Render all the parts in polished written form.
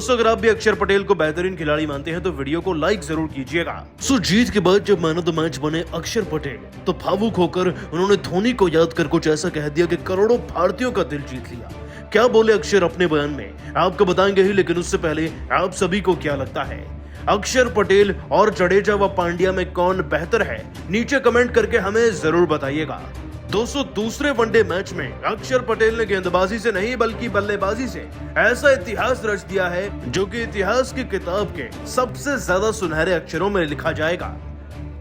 दोस्तों अगर आप भी अक्षर पटेल को बेहतरीन खिलाड़ी मानते हैं तो वीडियो को लाइक जरूर कीजिएगा। जीत के बाद जब मैन ऑफ द मैच बने अक्षर पटेल तो भावुक होकर उन्होंने धोनी को याद कर कुछ ऐसा कह दिया कि करोड़ों भारतीयों का दिल जीत लिया। क्या बोले अक्षर अपने बयान में आपको बताएंगे ही, लेकिन उससे पहले आप सभी को क्या लगता है अक्षर पटेल और जडेजा व पांड्या में कौन बेहतर है? नीचे कमेंट करके हमें जरूर बताइएगा। दोस्तों दूसरे वनडे मैच में अक्षर पटेल ने गेंदबाजी से नहीं बल्कि बल्लेबाजी से ऐसा इतिहास रच दिया है जो कि इतिहास की किताब के सबसे ज्यादा सुनहरे अक्षरों में लिखा जाएगा।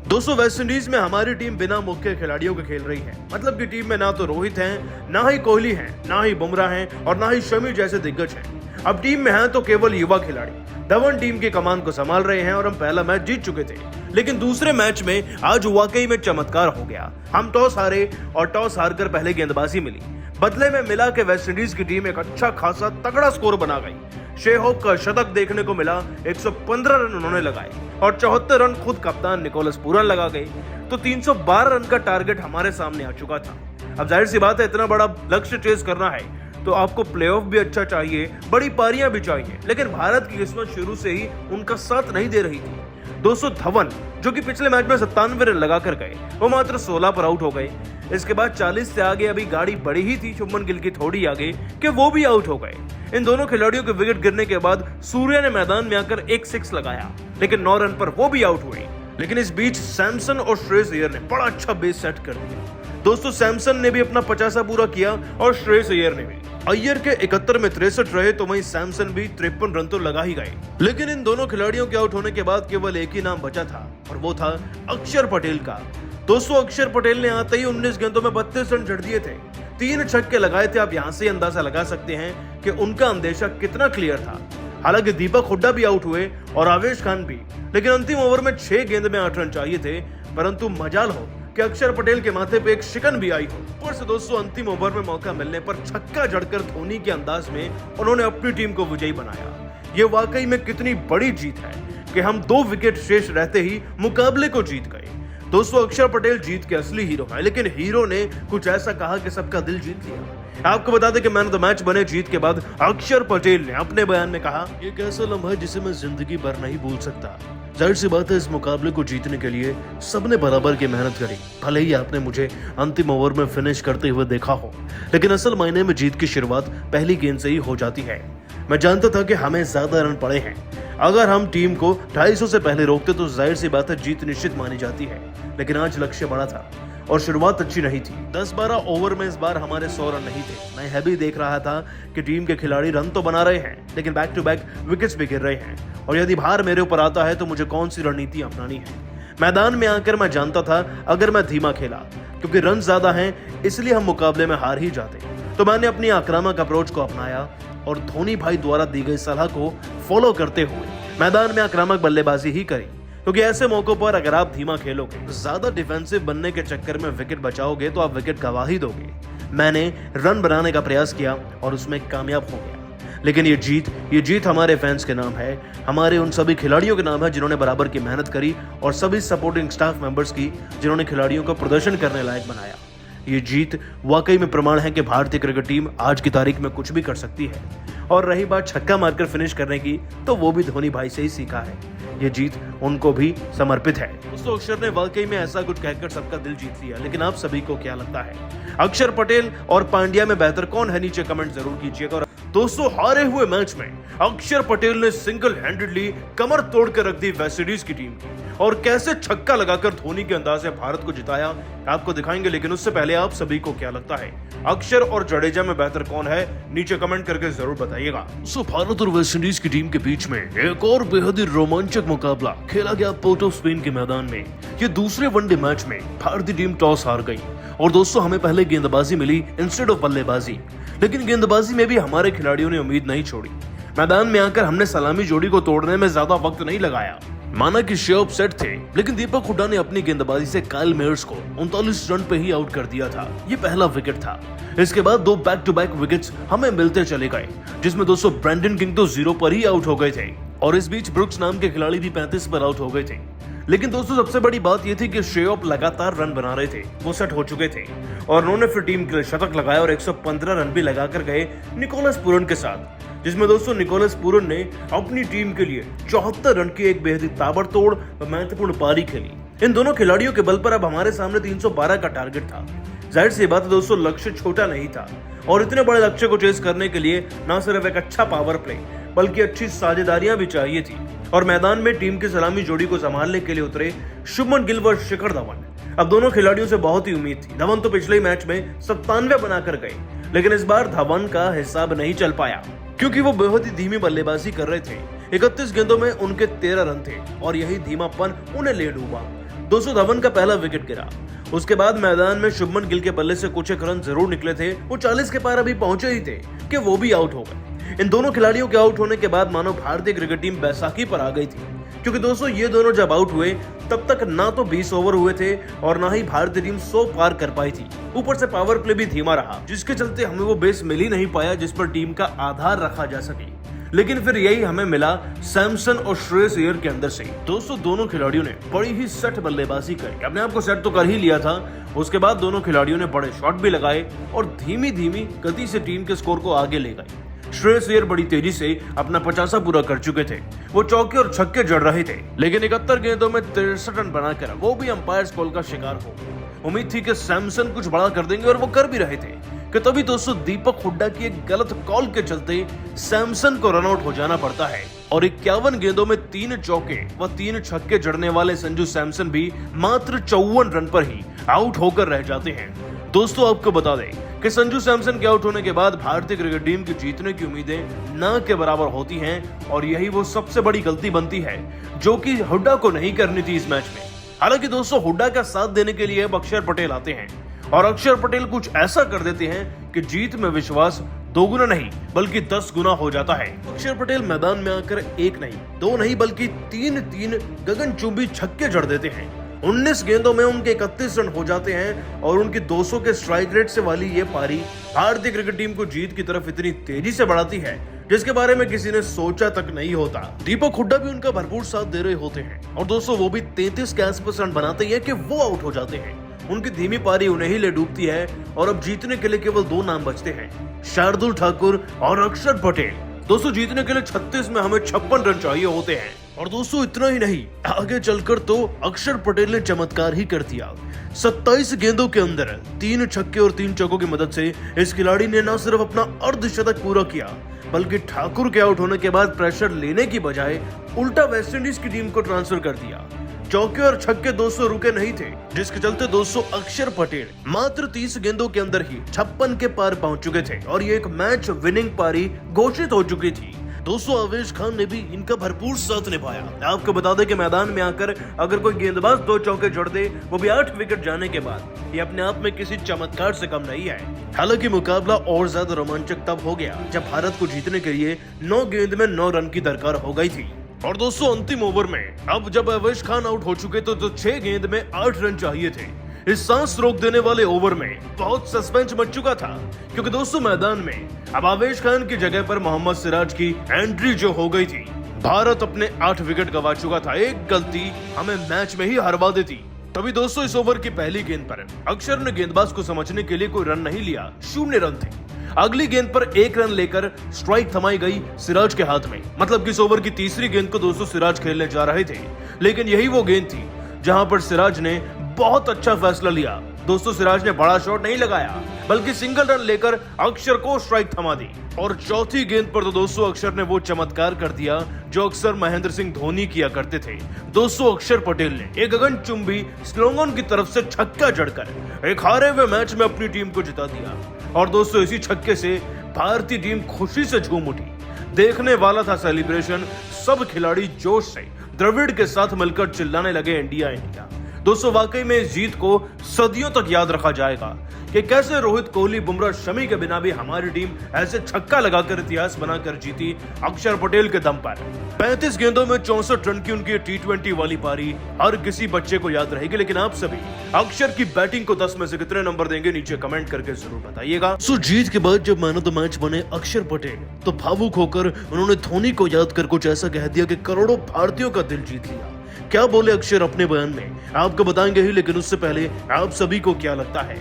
दोस्तों वेस्टइंडीज में हमारी टीम बिना मुख्य खिलाड़ियों के खेल रही है, मतलब कि टीम में ना तो रोहित हैं, ना ही कोहली हैं, ना ही बुमराह हैं और ना ही शमी जैसे दिग्गज हैं। अब टीम में हैं तो केवल युवा खिलाड़ी। धवन टीम की कमान को संभाल रहे हैं और हम पहला मैच जीत चुके थे, लेकिन दूसरे मैच में आज वाकई में चमत्कार हो गया। हम टॉस हारे और टॉस हारकर पहले गेंदबाजी मिली, बदले में मिला के वेस्टइंडीज की टीम एक अच्छा खासा तगड़ा स्कोर बना गई। शेहोप का शतक देखने को मिला, 115 रन उन्होंने लगाए और 74 रन खुद कप्तान निकोलस पूरन लगा गए, तो 312 रन का टारगेट हमारे सामने आ चुका था। अब जाहिर सी बात है इतना बड़ा लक्ष्य चेस करना है तो आपको प्लेऑफ भी अच्छा चाहिए, बड़ी पारियां भी चाहिए, लेकिन भारत की किस्मत शुरू से ही उनका साथ नहीं दे रही थी। दोस्तों धवन जो कि पिछले मैच में 97 रन लगाकर गए, वो मात्र 16 पर आउट हो गए। इसके बाद 40 से आगे अभी गाड़ी बढ़ी ही थी शुभमन गिल की थोड़ी आगे कि वो भी आउट हो गए। इन दोनों खिलाड़ियों के विकेट गिरने के बाद सूर्या ने मैदान में आकर एक 6 लगाया, लेकिन 9 रन पर वो भी आउट हुए। लेकिन इस बीच सैमसन और श्रेयस अय्यर ने बड़ा अच्छा बेस सेट कर दिया। दोस्तों सैमसन ने भी अपना 50 पूरा किया और श्रेयस अय्यर ने भी। अय्यर के 71 में 63 रहे तो वहीं सैमसन भी 53 रन तो लगा ही गए। लेकिन इन दोनों खिलाड़ियों के आउट होने के बाद केवल एक ही नाम बचा था और वो था अक्षर पटेल का। दोस्तों अक्षर पटेल ने आते ही 19 गेंदों में 32 रन जड़ दिए थे, 3 छक्के लगाए थे। आप यहाँ से अंदाजा लगा सकते हैं कि उनका अंदेशा कितना क्लियर था। हालांकि दीपक हुड्डा भी आउट हुए और आवेश खान भी, लेकिन अंतिम ओवर में 6 गेंद में 8 रन चाहिए थे, परंतु मजाल हो कि अक्षर पटेल के माथे पे एक शिकन भी आई हो। ऊपर से दोस्तों अंतिम ओवर में मौका मिलने पर छक्का जड़कर धोनी के अंदाज में उन्होंने अपनी टीम को विजयी बनाया। ये वाकई में कितनी बड़ी जीत है कि हम 2 विकेट शेष रहते ही मुकाबले को जीत गए। दोस्तों अक्षर पटेल जीत के असली हीरो है, लेकिन हीरो ने कुछ ऐसा कहा कि सबका दिल जीत लिया। आपको बता दें कि मैन ऑफ द मैच बने जीत के बाद अक्षर पटेल ने अपने बयान में कहा, ये कैसा लम्हा है जिसे मैं जिंदगी भर नहीं भूल सकता। जाहिर सी बात है इस मुकाबले को जीतने के लिए सबने बराबर की मेहनत करी। भले ही आपने मुझे अंतिम ओवर में फिनिश करते हुए देखा हो, लेकिन असल मायने में जीत की शुरुआत पहली गेंद से ही हो जाती है। मैं जानता था कि हमें ज्यादा रन पड़े हैं, अगर हम टीम को 250 से पहले रोकते तो जाहिर सी बात है जीत निश्चित मानी जाती है, लेकिन आज लक्ष्य बड़ा था और शुरुआत अच्छी नहीं थी। 10-12 ओवर में इस बार हमारे 100 रन नहीं थे। मैं यह भी देख रहा था कि टीम के खिलाड़ी रन तो बना रहे हैं, लेकिन बैक टू बैक विकेट्स भी गिर रहे हैं और यदि भार मेरे ऊपर आता है तो मुझे कौन सी रणनीति अपनानी है। मैदान में आकर मैं जानता था अगर मैं धीमा खेला, क्योंकि रन ज्यादा हैं इसलिए हम मुकाबले में हार ही जाते, तो मैंने अपनी आक्रामक अप्रोच को अपनाया और धोनी भाई द्वारा दी गई सलाह को फॉलो करते हुए मैदान में आक्रामक बल्लेबाजी ही करी। क्योंकि ऐसे मौकों पर अगर आप धीमा खेलोगे, ज्यादा डिफेंसिव बनने के चक्कर में विकेट बचाओगे तो आप विकेट गंवा ही दोगे। मैंने रन बनाने का प्रयास किया और उसमें कामयाब हो गया। लेकिन ये जीत हमारे फैंस के नाम है, हमारे उन सभी खिलाड़ियों के नाम है जिन्होंने बराबर की मेहनत करी और सभी सपोर्टिंग स्टाफ मेंबर्स की जिन्होंने खिलाड़ियों को प्रदर्शन करने लायक बनाया। ये जीत वाकई में प्रमाण है कि भारतीय क्रिकेट टीम आज की तारीख में कुछ भी कर सकती है। और रही बात छक्का मारकर फिनिश करने की, तो वो भी धोनी भाई से ही सीखा है। ये जीत उनको भी समर्पित है। दोस्तों अक्षर ने वाकई में ऐसा कुछ कहकर सबका दिल जीत लिया, लेकिन आप सभी को क्या लगता है अक्षर पटेल और पांड्या में बेहतर कौन है? नीचे कमेंट जरूर कीजिएगा। दोस्तों हारे हुए मैच में अक्षर पटेल ने सिंगल हैंडेडली कमर तोड़कर रख दी वेस्टइंडीज की टीम की और कैसे छक्का लगाकर धोनी के अंदाज से भारत को जिताया आपको दिखाएंगे, लेकिन उससे पहले आप सभी को क्या लगता है अक्षर और जडेजा में बेहतर कौन है? नीचे कमेंट करके जरूर बताइएगा। भारत और वेस्टइंडीज की टीम के बीच में एक और बेहद ही रोमांचक मुकाबला खेला गया पोर्ट ऑफ स्पेन के मैदान में। ये दूसरे वनडे मैच में भारतीय टीम टॉस हार गई और दोस्तों हमें पहले गेंदबाजी मिली इंस्टेड ऑफ बल्लेबाजी, लेकिन गेंदबाजी में भी हमारे खिलाड़ियों ने उम्मीद नहीं छोड़ी। मैदान में आकर हमने सलामी जोड़ी को तोड़ने में ज्यादा वक्त नहीं लगाया। माना कि शेहोप सेट थे, लेकिन दीपक हुड्डा ने अपनी गेंदबाजी से काइल मेयर्स को 39 रन पे ही आउट कर दिया था। ये पहला विकेट था। इसके बाद 2 बैक टू बैक विकेट्स हमें मिलते चले गए, जिसमें दोस्तों ब्रैंडन किंग तो 0 पर ही आउट हो गए थे और इस बीच ब्रुक्स नाम के खिलाड़ी भी 35 पर आउट हो गए थे। लेकिन दोस्तों सबसे बड़ी बात यह थी कि शेहोप लगातार रन बना रहे थे, वो सेट हो चुके थे और उन्होंने फिर टीम के लिए शतक लगाया और 115 रन भी लगाकर गए निकोलस पूरन के साथ। जिसमें दोस्तों निकोलस पूरन ने अपनी टीम के लिए 74 रन की एक बेहद ही ताबड़तोड़ व महत्वपूर्ण पारी खेली। इन दोनों खिलाड़ियों के बल पर अब हमारे सामने 312 का टारगेट था। जाहिर सी बात है दोस्तों, लक्ष्य छोटा नहीं था और इतने बड़े लक्ष्य को चेस करने के लिए न सिर्फ एक अच्छा पावर प्ले बल्कि अच्छी साझेदारियां भी चाहिए थी। और मैदान में टीम की सलामी जोड़ी को संभालने के लिए उतरे शुभमन गिल व शिखर धवन। अब दोनों खिलाड़ियों से बहुत ही उम्मीद थी। धवन तो पिछले मैच में 97 बनाकर गए, लेकिन इस बार धवन का हिसाब नहीं चल पाया क्योंकि वो बेहद ही धीमी बल्लेबाजी कर रहे थे। 31 गेंदों में उनके 13 रन थे और यही धीमापन उन्हें ले डूबा। दोस्तों धवन का पहला विकेट गिरा। उसके बाद मैदान में शुभमन गिल के बल्ले से कुछ एक रन जरूर निकले थे। वो 40 के पार अभी पहुंचे ही थे कि वो भी आउट हो गए। इन दोनों खिलाड़ियों के आउट होने के बाद मानो भारतीय क्रिकेट टीम बैसाखी पर आ गई थी, क्योंकि दोस्तों ये दोनों जब आउट हुए तब तक ना तो 20 ओवर हुए थे और ना ही भारतीय टीम 100 पार कर पाई थी। ऊपर से पावर प्ले भी धीमा रहा, जिसके चलते हमें वो बेस मिल ही नहीं पाया जिस पर टीम का आधार रखा जा सके। लेकिन फिर यही हमें मिला सैमसन और श्रेयस अय्यर के अंदर से। दोस्तों दोनों खिलाड़ियों ने बड़ी ही सेट बल्लेबाजी करी। अपने आप को सेट तो कर ही लिया था। उसके बाद दोनों खिलाड़ियों ने बड़े शॉट भी लगाए और धीमी धीमी गति से टीम के स्कोर को आगे ले गए। श्रेयस अय्यर बड़ी तेजी से अपना 50 पूरा कर चुके थे। वो चौके और छक्के जड़ रहे थे, लेकिन 71 गेंदों में 63 रन बनाकर वो भी अंपायर कॉल का शिकार हो। उम्मीद थी कि सैमसन कुछ बड़ा कर देंगे और वो कर भी रहे थे कि तभी दोस्तों दीपक हुड्डा की एक गलत कॉल के चलते सैमसन को रनआउट हो जाना पड़ता है और 51 गेंदों में 3 चौके व 3 छक्के जड़ने वाले संजू सैमसन भी मात्र 54 रन पर ही आउट होकर रह जाते हैं। दोस्तों आपको बता दें कि संजू सैमसन के आउट होने के बाद भारतीय क्रिकेट टीम की जीतने की उम्मीदें न के बराबर होती हैं और यही वो सबसे बड़ी गलती बनती है जो कि हुड्डा को नहीं करनी थी इस मैच में। हालांकि दोस्तों हुड्डा का साथ देने के लिए अब अक्षर पटेल आते हैं और अक्षर पटेल कुछ ऐसा कर देते हैं कि जीत में विश्वास 2 गुना नहीं बल्कि 10 गुना हो जाता है। अक्षर पटेल मैदान में आकर 1 नहीं 2 नहीं बल्कि 3 गगनचुंबी छक्के जड़ देते हैं। 19 गेंदों में उनके 31 रन हो जाते हैं और उनकी 200 के स्ट्राइक रेट से वाली ये पारी भारतीय क्रिकेट टीम को जीत की तरफ इतनी तेजी से बढ़ाती है जिसके बारे में किसी ने सोचा तक नहीं होता। दीपक हुड्डा भी उनका भरपूर साथ दे रहे होते हैं और दोस्तों वो भी 33 के आसपास रन बनाते हैं कि वो आउट हो जाते हैं। उनकी धीमी पारी उन्हें ही ले डूबती है और अब जीतने के लिए केवल 2 नाम बचते हैं, शार्दुल ठाकुर और अक्षर पटेल। दोस्तों जीतने के लिए 36 में हमें 56 रन चाहिए होते हैं और दोस्तों इतना ही नहीं, आगे चलकर तो अक्षर पटेल ने चमत्कार ही कर दिया। 27 गेंदों के अंदर 3 छक्के और 3 चौकों की मदद से इस खिलाड़ी ने न सिर्फ अपना अर्धशतक पूरा किया बल्कि ठाकुर के आउट होने के बाद प्रेशर लेने की बजाय उल्टा वेस्टइंडीज की टीम को ट्रांसफर कर दिया। चौके और छक्के 200 रुके नहीं थे, जिसके चलते दोस्तों अक्षर पटेल मात्र 30 गेंदों के अंदर ही 56 के पार पहुंच चुके थे और ये एक मैच विनिंग पारी घोषित हो चुकी थी। दोस्तों आवेश खान ने भी इनका भरपूर साथ निभाया। आपको बता दें कि मैदान में आकर अगर कोई गेंदबाज 2 चौके जड़ दे, वो भी 8 विकेट जाने के बाद, ये अपने आप में किसी चमत्कार से कम नहीं है। हालांकि मुकाबला और ज्यादा रोमांचक तब हो गया जब भारत को जीतने के लिए 9 गेंद में 9 रन की दरकार हो गई थी और दोस्तों अंतिम ओवर में अब जब आवेश खान आउट हो चुके तो 6 गेंद में 8 रन चाहिए थे। इस सांस रोक देने वाले ओवर में बहुत सस्पेंस मच चुका था क्योंकि दोस्तों मैदान में अब आवेश खान की जगह पर मोहम्मद सिराज की एंट्री जो हो गई थी। भारत अपने 8 विकेट गंवा चुका था। एक गलती हमें मैच में ही हरवा देती। तभी दोस्तों इस ओवर की पहली गेंद पर अक्षर ने गेंदबाज को समझने के लिए कोई रन नहीं लिया, 0 रन थे। अगली गेंद पर 1 रन लेकर स्ट्राइक थमाई गई सिराज के हाथ में। मतलब कि इस ओवर की तीसरी गेंद को दोस्तों सिराज खेलने जा रहे थे, लेकिन यही वो गेंद थी जहां पर सिराज ने बहुत अच्छा फैसला लिया। दोस्तों सिराज ने बड़ा शॉट नहीं लगाया बल्कि सिंगल रन लेकर अक्षर को स्ट्राइक थमा दी और चौथी गेंद पर तो दोस्तों अक्षर ने वो चमत्कार कर दिया जो अक्सर महेंद्र सिंह धोनी किया करते थे। दोस्तों अक्षर पटेल ने एक गगनचुंबी स्लोगन की तरफ से छक्का जड़कर एक हारे हुए मैच में अपनी टीम को जिता दिया और दोस्तों इसी छक्के से भारतीय टीम खुशी से झूम उठी। देखने वाला था सेलिब्रेशन। सब खिलाड़ी जोश से द्रविड़ के साथ मिलकर चिल्लाने लगे इंडिया इंडिया। दोस्तों वाकई में इस जीत को सदियों तक याद रखा जाएगा कि कैसे रोहित कोहली, बुमराह, शमी के बिना भी हमारी टीम ऐसे छक्का लगाकर इतिहास बनाकर जीती अक्षर पटेल के दम पर। 35 गेंदों में 64 रन की उनकी T20 वाली पारी हर किसी बच्चे को याद रहेगी। लेकिन आप सभी अक्षर की बैटिंग को 10 में से कितने नंबर देंगे नीचे कमेंट करके जरूर बताइएगा। सो जीत के बाद जब मैन ऑफ द मैच बने अक्षर पटेल तो भावुक होकर उन्होंने धोनी को याद कर कुछ ऐसा कह दिया कि करोड़ों भारतीयों का दिल जीत लिया। क्या बोले अक्षर अपने बयान में आपको बताएंगे ही, लेकिन उससे पहले आप सभी को क्या लगता है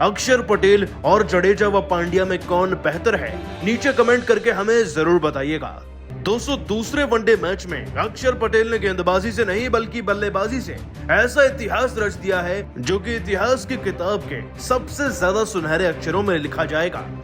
अक्षर पटेल और जडेजा व पांड्या में कौन बेहतर है? नीचे कमेंट करके हमें जरूर बताइएगा। दोस्तों, दूसरे वनडे मैच में अक्षर पटेल ने गेंदबाजी से नहीं बल्कि बल्लेबाजी से ऐसा इतिहास रच दिया है जो कि इतिहास की किताब के सबसे ज्यादा सुनहरे अक्षरों में लिखा जाएगा।